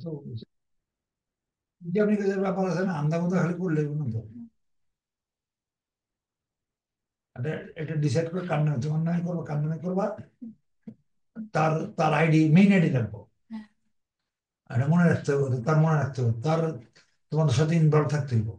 তো যেমনি কাজের ব্যাপার আছে না, আন্দা মতো খালি করলে তো এটা এটা ডিসাইড করে কার নামে, তোমার নামে করবো, কার নামে করবা, তার তার আইডি, মেইন আইডি রাখবো। এটা মনে রাখতে হবে, তার মনে রাখতে হবে, তার তোমাদের সাথে ইনভলভ থাকতে হবে।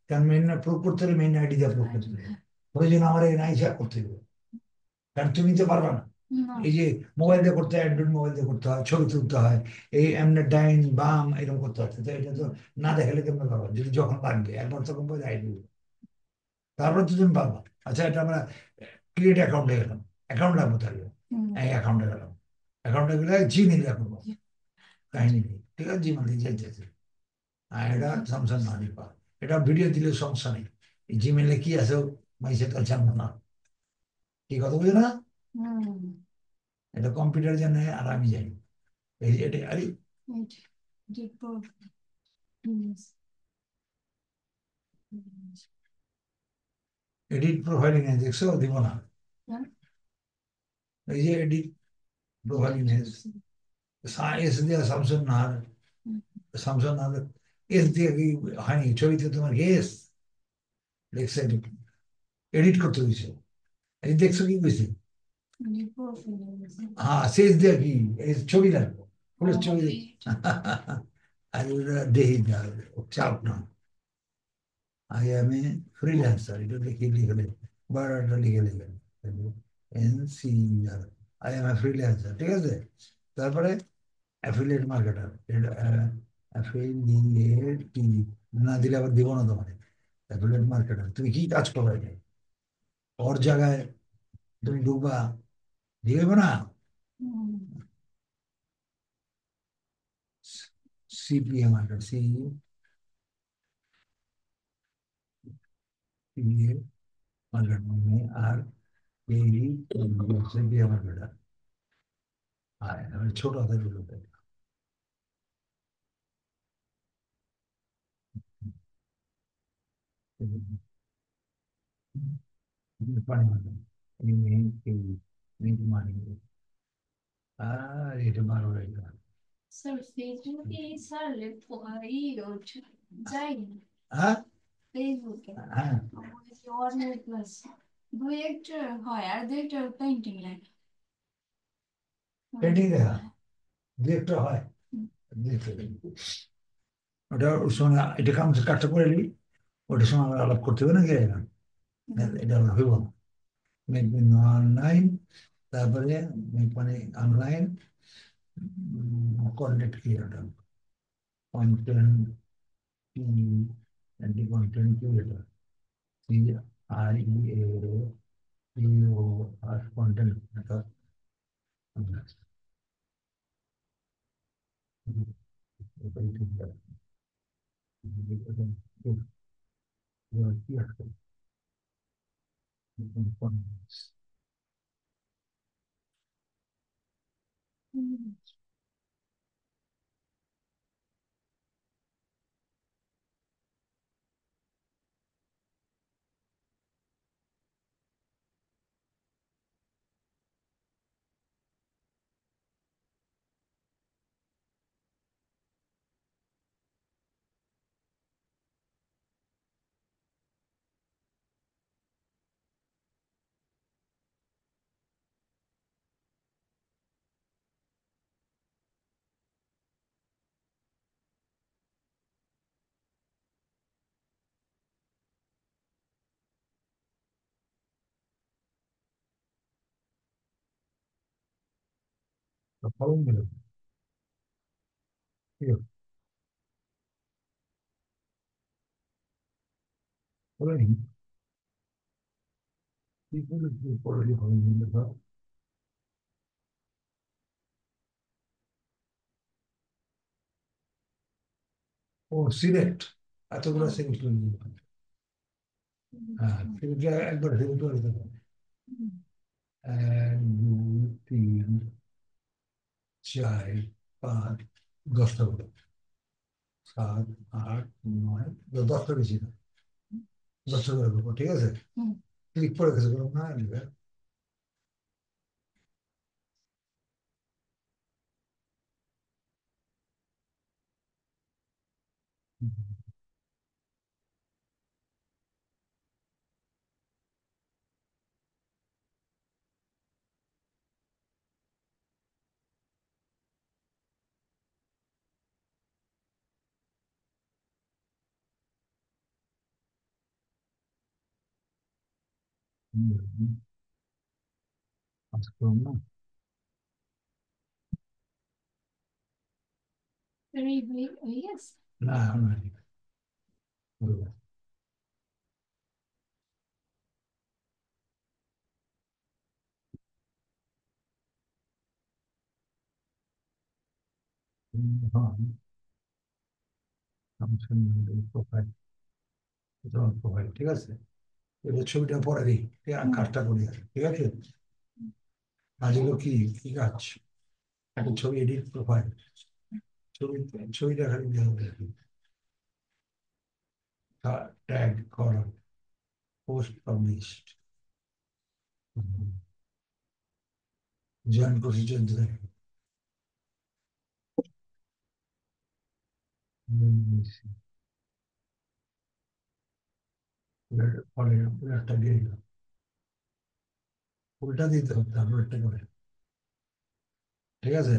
কারণ মেইন প্রুভ করতে হলে মেইন আইডি দিয়ে প্রুভ করতে হবে। প্রয়োজন আমার এই নাই শেয়ার করতে হবে, কারণ তুমি তো পারবা না। এই যে মোবাইল দিয়ে করতে হয়, অ্যান্ড্রয়েড মোবাইল দিয়ে করতে হয়, ছবি তুলতে হয়, এই এমনি ডাইন বাম এরকম করতে হয়, তো এটা তো না দেখালে কেমন পারবা, যদি যখন লাগবে একবার তখন বলে আইডি, তারপর তো তুমি পারবা। আচ্ছা, এটা আমরা ক্রিয়েট অ্যাকাউন্টে গেলাম, অ্যাকাউন্ট লাগবে তাহলে এই অ্যাকাউন্টে গেলাম, অ্যাকাউন্টে গেলে জিমেল রাখবো, কাহিনী নেই, ঠিক আছে, জিমেল যাইতেছে। আর এটা স্যামসাং না নিবা, এটা ভিডিও দিলে সমস্যা নেই, এই জিমেলে কি আছে মাইসে তো জানবো না, কি কথা বুঝো না, এটা কম্পিউটার জানে আর আমি জানি, এই যে এটা আরে এডিট প্রোফাইলিং এ দেখছো, দিব না, এই যে এডিট প্রোফাইলিং এস দিয়ে স্যামসাং না, স্যামসাং না, এস দিয়ে কি হয়নি ছবিতে, তোমার এস দেখছে, এডিট করতে হয়েছে, এই দেখছো কি কইছে, হ্যাঁ শেষ দিয়ে কি এই ছবি লাগবে, ফুলের ছবি আর ওটা দেহি না, চাপ না, আই এম এ ফ্রিল্যান্সার, এটা লিখে লিখে বারোটা লিখে লিখে N C R, I am a freelancer, ঠিক আছে। তারপরে অ্যাফিলিয়েট মার্কেটার, অ্যাফিলিয়েট না দিলে আবার দিব না তোমার, অ্যাফিলিয়েট মার্কেটার, তুমি কি কাজ করো এটা, ওর জায়গায় তুমি ঢুকবা, দিবে না, সিপিএ মার্কেট, সিপিএ মার্কেট মানে, আর এই সিপিএ মার্কেট, আর আমি ছোট হাতের গুলোতে পানি মারলাম, এই মেইন এই মেইন মানি, আর এটা বারো হয়ে গেল, স্যার ফেসবুকে স্যার যাই হ্যাঁ ফেসবুকে হ্যাঁ, অনেক প্লাস দুই একটা হয় আর দুই একটা পেন্টিং লাগে পেন্টিং দেখা দু একটা হয়, দু একটা ওটা ওই সময় এটা কাম কাজটা করে নিই, ওটার সময় আমরা আলাপ করতে হবে নাকি, এটা আমরা হইব না, মেক অনলাইন, তারপরে মেক মানে online content creator, content content creator, C R E A P O R, content creator, এটাই ঠিক আছে, কি আছে, ফলন দিল, ঠিক আছে, বলে নি কি করে, কি পড়ালি ফলন দিল, ও সিলেক্ট, এতগুলো সিলেক্ট করে দিল, হ্যাঁ সিলেক্ট একবার সিলেক্ট করে দিতে পারে, এক দুই তিন চার পাঁচ, 10টা করে, সাত আট নয়, 10টা বেশি না, 10টা করে দেবো, ঠিক আছে, ক্লিক করে গেছে কোনো না নিবে, কাজ করুন না। হয়ে গেছে। না এখন হয়নি। করবো। হ্যাঁ, ফাংশন প্রোফাইল, প্রোফাইল ঠিক আছে। এবার ছবিটা পরে দিই, ঠিক আছে, কাজটা করি আর, ঠিক আছে। কাজগুলো কি কি কাজ? একটা ছবি এডিট, প্রোফাইল, ছবি, ছবিটা খালি দিয়ে হবে, ট্যাগ করা, পোস্ট পাবলিশড, জয়েন প্রসিজার ধরে, পরে একটা দিয়ে দিলাম, উল্টা দিতে হবে, তারপর একটা করে, ঠিক আছে।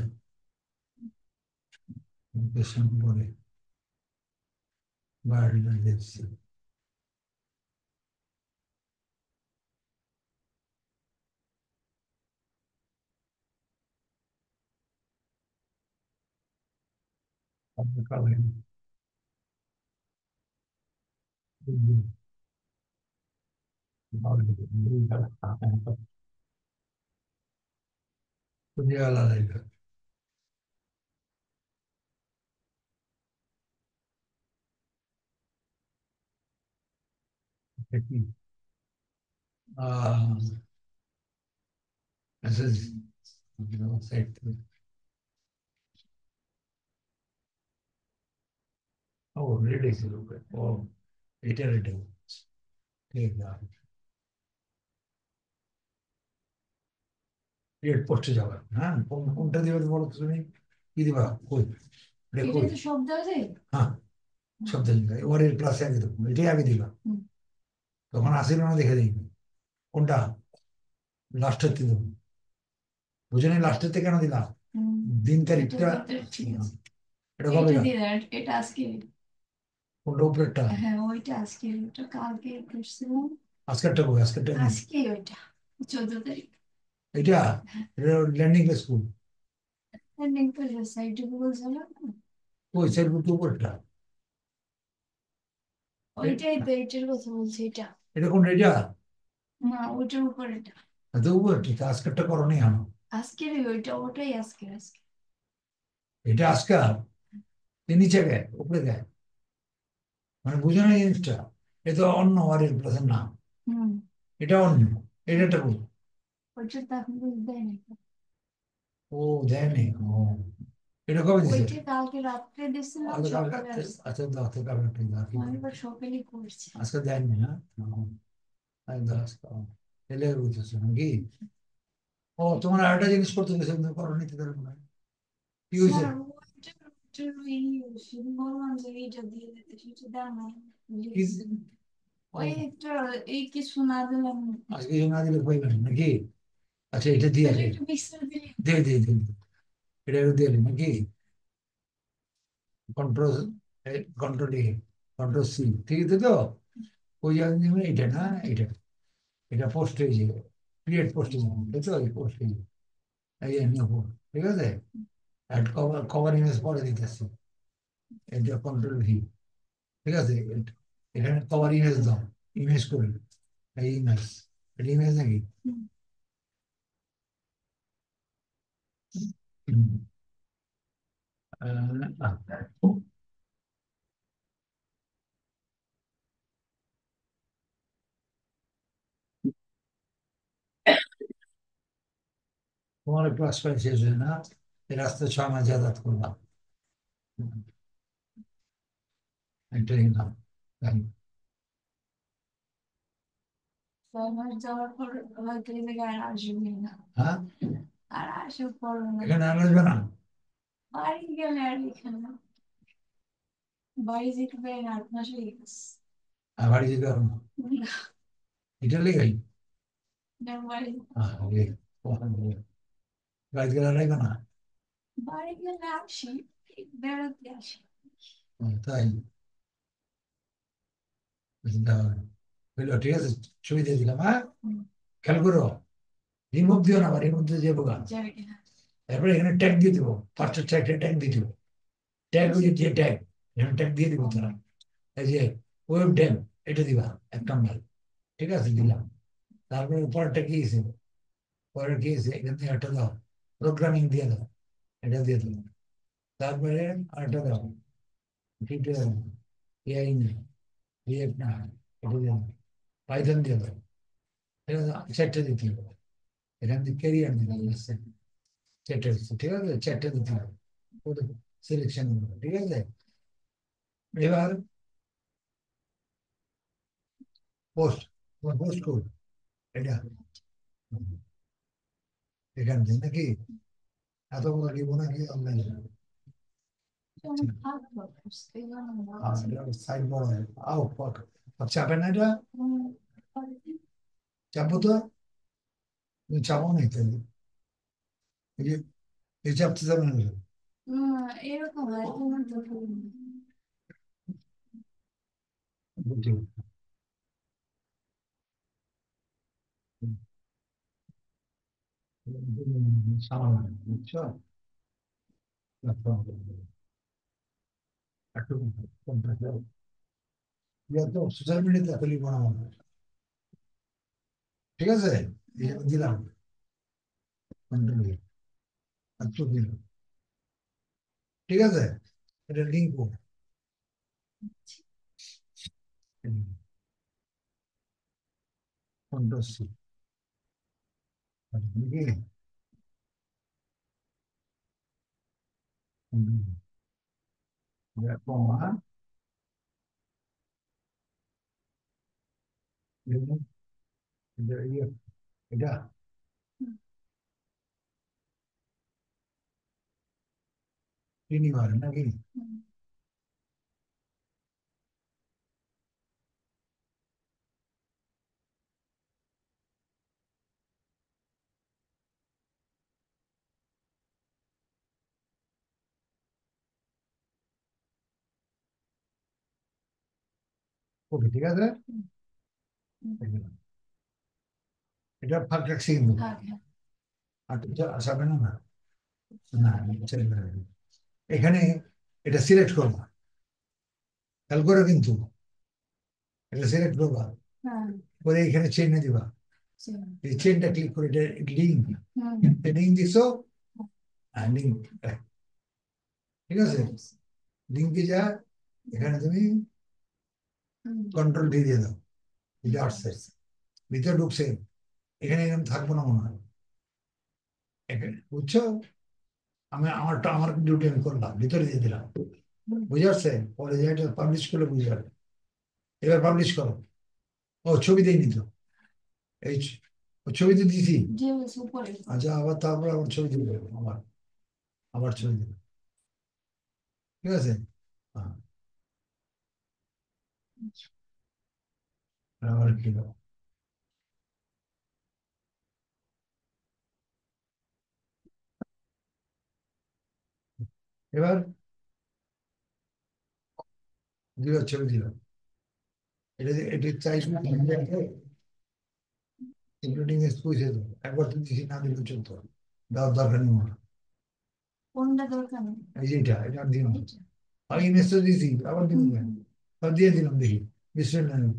পেছন পরে বায়োডাটা দিচ্ছি। তারপর কালার, আলাদা, কি মেসেজ সাইট থেকে। ও রেডি ছিল, ও এটা রেডি, ঠিক আছে। ক্রিয়েট পোস্টে যাবে, হ্যাঁ, কোনটা দিবে বলো তো তুমি, কি দিবা, কই এটাই কই, তো শব্দ আছে। হ্যাঁ, শব্দ দিবা, ওয়ারের প্লাসে আগে দেবো, এটাই আগে দিবা, তখন আসিল না দেখে দিই কোনটা লাস্টের থেকে দেবো, বুঝে নি লাস্টের থেকে কেন দিলাম, দিন তারিখটা, ঠিক আছে, এটা কবে, এইটা দিয়ে দেন, এটা আজকে। কোনটা উপরেরটা, হ্যাঁ ওইটা আজকে, ওটা কালকে করছিলাম। আজকেরটা কই, আজকেরটা নেই, আজকে ওইটা 14 তারিখ। এটা, এটা ল্যান্ডিং পেজ কোড, লিঙ্ক করে সাইডে গুগল ছিল। ওই সাইড বুকটা উপরেরটা, ওইটাই তো, এইটার কথা বলছি, এটা এটা কোন এটা, না, ওইটার উপর এটা। তো উপরেরটা আজকেরটা করো নি হানো, আজকের ওইটা, ওটাই আজকে আজকে। এটা আজকাল নিচে গায়ে উপরে গায়ে, মানে বুঝো না জিনিসটা, এ তো অন্য ওয়ারের প্লাসের নাম, হুম, এটা অন্য, এটা কোন, ওইটা তো এখন বুঝ দেয় না। ও দেয়নি, ও এটা কবে দিছে, ওইটা কালকে রাত্রে দিছিলাম, আচ্ছা কালকে, সকালে আসছে। আচ্ছা দাও তো কালকে দাও, আমি এবার সকালে করছি। আজকে দেয়নি, হ্যাঁ, আমি দাও আজকে, এলে বুঝেছো নাকি, ও তোমার আরেকটা জিনিস করতে গেছে তুমি করো নিতে পারবো না, কি হয়েছে, স্যার ওইটার ওই বললাম যে এইটা দিয়ে দিতে, সেটা দেয় না। কি, ও, ওই একটা, এই কিছু না দিলাম। আজকে না দিলে পাইবেন নাকি, আচ্ছা এটা দিয়ে তাহলে আসে, একটু মিক্সার দিলে। দিয়ে দিয়ে দিয়ে, এটা দিয়ে দিন নাকি, কন্ট্রোল, কন্ট্রোল এ, কন্ট্রোল সি, ঠিক আছে তো, ওই জায়গায় এটা না, এটা, এটা পোস্ট হয়ে যাবে, ক্রিয়েট পোস্ট হয়ে যাবে, দেখছো এই পোস্ট হয়ে যাবে, এই যে নেবো, ঠিক আছে, অ্যাড কভার, কভার ইমেজ পরে দিতেছি, এটা কন্ট্রোল ভি, ঠিক আছে, এখানে কভার ইমেজ দাও, ইমেজ করে, এই ইমেজ, এটা ইমেজ নাকি, হুম, তোমার ক্লাস ফাইভ শেষ হয় না, এই রাস্তায় 6 মাস যাতায়াত করলাম, এটাই নাম, 6 মাস যাওয়ার পর হয়তো এই জায়গায় আর আসবে না। হ্যাঁ, আর আসে পড়ো না। এখানে আর আসবে না, বাড়ি গেলে আর এখানে বাড়ি যেতে পারি না, 8 মাস হয়ে গেছে। বাড়ি যেতে পারো না, এটা লেগাই বাড়ি গাছ গেলা লাগবে না। বাড়ি গেলে আসি, বেড়াতে আসি। তাই হইলো, ঠিক আছে, ছবি দিয়ে দিলাম। হ্যাঁ, খেয়াল করো, রিমুভ দিও না, রিমুভ দিয়ে যাবো গা। তারপরে এখানে ট্যাগ দিয়ে দেবো, ফার্স্ট ট্যাগ দিয়ে দেবো, ট্যাগ ওই যে ট্যাগ, এখানে ট্যাগ দিয়ে দিব তারা। এই যে ওয়েব ডেম, এটা দিবা 1 নম্বর, ঠিক আছে, দিলাম। তারপরে পরেরটা কি এসে, পরের কি এসে, এখান থেকে একটা দাও, প্রোগ্রামিং দিয়ে দাও, এটা দিয়ে দাও। তারপরে আরেকটা দাও, টিউটোরিয়াল, এআই না, রিয়েক্ট না, এটা দিয়ে দাও, পাইথন দিয়ে দাও, ঠিক আছে, 4টে দিতে হবে। এখান থেকে ক্যারিয়ার দিতে হবে, 4টে হচ্ছে, ঠিক আছে, 4টে দিতে হবে, সিলেকশন, ঠিক আছে। এবার পোস্ট, পোস্ট করুন এটা এখান থেকে নাকি, এত বড় দিব নাকি অনলাইনে, সাইড বড় আও চাপে না এটা, চাপবো তো, তুমি চাপো নাই তাহলে, এই যে এই চাপতে যাবে না, এরকম হয় তোমার তো। বুঝছি। সামান্য, বুঝছো, একটু তো সোশ্যাল মিডিয়াতে এখনই বানাবো না। ঠিক আছে, এই যে দিলাম, একটু দিলাম, ঠিক আছে, এটা লিঙ্ক কন্ট্রোল নাকি, কমা, এটা তিনবার নাকি, ওকে, ঠিক আছে, এটা ফাঁক রাখছি কিন্তু, আর তো আসাবে না, না না, চলবে না। এখানে এটা সিলেক্ট করবা, খেয়াল করে কিন্তু, এটা সিলেক্ট করবা, করে এখানে চেনে দিবা, এই চেনটা ক্লিক করে, এটা লিঙ্ক, লিঙ্ক দিছো, লিঙ্ক, ঠিক আছে, লিঙ্কে যা, এখানে তুমি কন্ট্রোল দিয়ে দাও, এটা আসছে, ভিতরে ঢুকছে, এখানে এরকম থাকবো না মনে হয়, এখানে বুঝছো, আমার ডিউটি আমি করলাম, ভিতরে দিয়ে দিলাম, বুঝে আসছে, পরে যে এটা পাবলিশ করলে বুঝে যাবে। এবার পাবলিশ করো, ও ছবি দেয়নি তো, এই ছবি তো দিছি, আচ্ছা, আবার তারপর আবার ছবি দিবে, আবার আবার ছবি দিবে, ঠিক আছে, হ্যাঁ, আবার কি দেবো? এবার দিল, ছবি দিল, এটা এটি চাইছি, ইনক্লুডিং পয়সা দেবো, একবার তো দিছি, না দিলে চলতো, দেওয়ার দরকার নেই আমার, কোনটা দরকার নেই? এই যে এটা দিন, আমি ইনভেস্ট দিয়েছি, আবার দিন, সব দিয়ে দিলাম, দেখি বিশ্লেষণ নেই,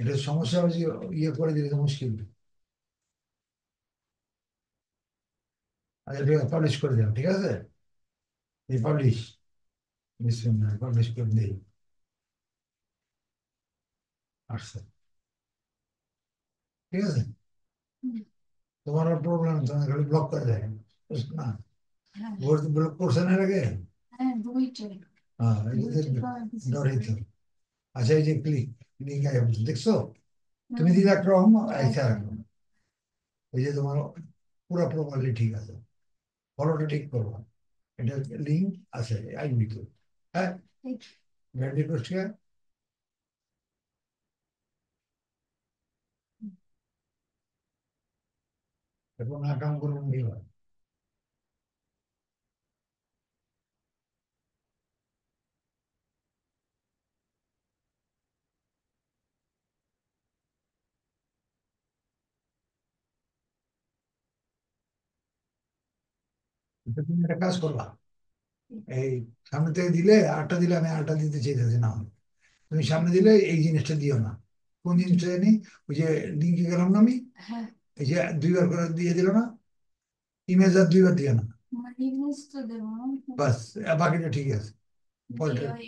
এটা সমস্যা হচ্ছে, ইয়ে করে দিলে তো মুশকিল। আচ্ছা, ঠিক আছে, পাবলিশ করে দিলাম, ঠিক আছে, এই পাবলিশ, বিশ্লেষণ নেই, পাবলিশ করে দিই, আসছে, ঠিক আছে, তোমার প্রবলেম, তোমার খালি ব্লক করে দেয় না, ব্লক করছে না এর আগে, হ্যাঁ, এই যে ধরেই তো, আচ্ছা, এই যে ক্লিক, লিঙ্ক দেখছো, তুমি দিলে একরকম, আইসা একরকম, এই যে তোমার পুরো প্রপারলি ঠিক আছে, ফলোটা ঠিক করবো, এটা লিঙ্ক আছে আইবি তো, হ্যাঁ, ব্যাড রিকোয়েস্ট কে এবং আকাম করবো নিবা তুমি একটা কাজ করবা এই সামনে থেকে দিলে আটটা দিলে আমি আটটা দিতে চাইতেছি না তুমি সামনে দিলে এই জিনিসটা দিও না কোন জিনিসটা জানি ওই যে লিঙ্কে গেলাম না আমি হ্যাঁ এই যে দুইবার করে দিয়ে দিল না ইমেজ আর দুইবার দিও না ইমেজ তো দেবো না। বাস বাকিটা ঠিক আছে যে পরেরটা ওই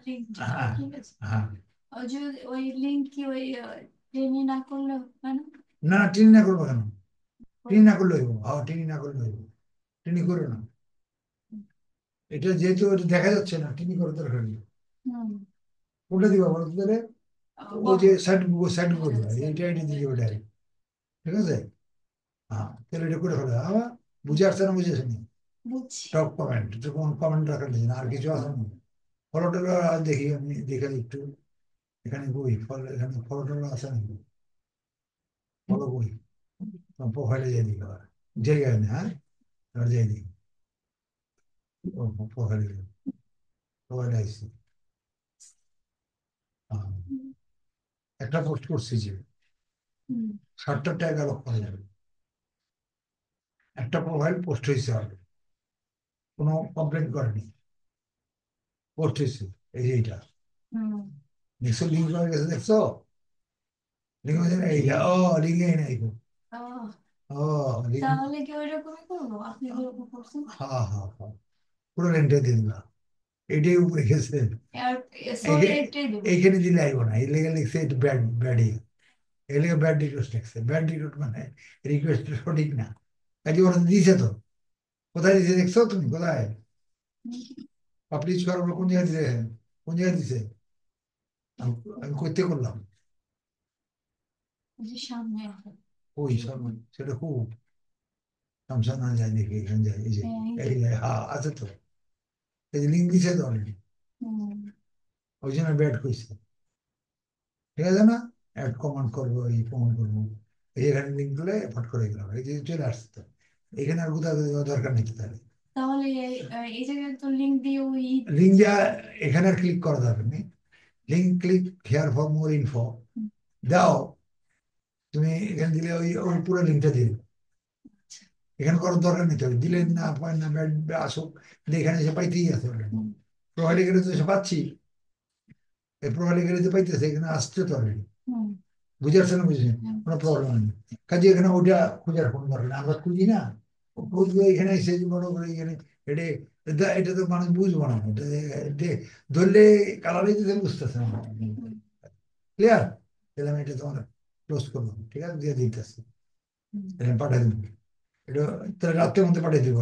লিঙ্কটা হ্যাঁ ঠিক আছে। হ্যাঁ ওই যে ওই লিঙ্ক কি ওই ট্রেনই না করলে হয় না? না টিনি না করবো কেন টিনি না করলে হইব হ্যাঁ টিনি না করলে হইব টিনি করো না এটা যেহেতু এটা দেখা যাচ্ছে না টিনি করে দরকার নেই হুম কোনটা দিবা বলো তো তাহলে ওই বড় যে সাইড করবে হ্যাঁ, এইটা দিয়ে দিবে ডাইরেক্ট ঠিক আছে হ্যাঁ তাহলে এটা করে ফেলে আবার বুঝে আসছে না বুঝে আসেনি বুঝছি। টপ কমেন্ট তো কোনো কমেন্ট রাখার নেই আর কিছু আছে না ফলো টলো দেখি আমি দেখে একটু এখানে বই ফলো এখানে ফলো টলো আছে নাকি ফলো বই প্রোফাইলে যাই দিই আবার যাই গেছে হ্যাঁ এবার যাই দিই প্রোফাইলে প্রোফাইলে আসছি হ্যাঁ, একটা পোস্ট করছি যে হুম 70 টাকা লোক পাওয়া যাবে একটা প্রোফাইল পোস্ট হয়েছে হবে কোনো কমপ্লেন করেনি পোস্ট হয়েছে এই যে এইটা হুম দেখছো লিঙ্ক হয়ে গেছে দেখছো লিঙ্ক হয়েছে না এইটা ও লিঙ্ক নাই গো আহ, ও লিঙ্ক তাহলে কি ওইরকমই করবো আপনি যেরকম করছেন? হ্যাঁ হ্যাঁ হ্যাঁ পুরো রেন্টে দিয়ে দিলাম এটাই উপরে গেছে আর সরি এটাই দেবো। এইখানে দিলে আইব না এই লেগে লিখছে এটা ব্যাড ব্যাড এই লেগে ব্যাড রিকোয়েস্ট লিখছে ব্যাড রিকোয়েস্ট মানে রিকোয়েস্ট সঠিক না কাজে ওরা দিয়েছে তো কোথায় দিয়েছে দেখছো তুমি কোথায় পাবলিশ করার পর কোন জায়গায় দিলে কোন জায়গায় দিছে আমি আমি করতে করলাম যে সামনে ওই সামনে সেটা খুব সামসান না যায় দেখি এখানে যায় এই যে হ্যাঁ এই যে এই যে, হ্যাঁ আছে তো এই যে লিঙ্ক দিছে তো অলরেডি হুম ওই জন্য ব্যাড কইছে ঠিক আছে না অ্যাড কমান্ড করবো এই কমান্ড করবো এই যে এখানে লিঙ্ক দিলে ফট করে গেলাম এই যে চলে আসছে তো এখানে আর কোথাও দেওয়ার দরকার নেই তো তাহলে তাহলে এই জায়গায় তো লিঙ্ক দিয়ে ওই লিঙ্ক দেওয়া এখানে আর ক্লিক করা দরকার নেই link click here for more info দাও তুমি এখানে দিলে ওই ওই পুরো লিঙ্কটা দিয়ে দিবে। এখানে করার দরকার নেই তো দিলে না পায় না ব্যাড আসুক কিন্তু এখানে এসে পাইতেই আছে অলরেডি প্রোফাইলে গেলে তো এসে পাচ্ছি এই প্রোফাইলে গেলে তো পাইতেছে এখানে আসছে তো অলরেডি হুম বুঝে আসছে না বুঝেছেন কোনো প্রবলেম নেই কাজে এখানে ওটা খোঁজার কোনো দরকার নেই আমরা খুঁজি না খুঁজবো এখানে এসে যে বড় করে এখানে এটা এটা এটা তো মানুষ বুঝবো না এটা ধরলে কালারে দিতে বুঝতেছে না হুম ক্লিয়ার তাহলে আমি এটা তোমার ক্লোজ করবো ঠিক আছে দিয়ে দিতেছি হুম পাঠিয়ে দেবো এটা তাহলে রাত্রের মধ্যে পাঠিয়ে দিব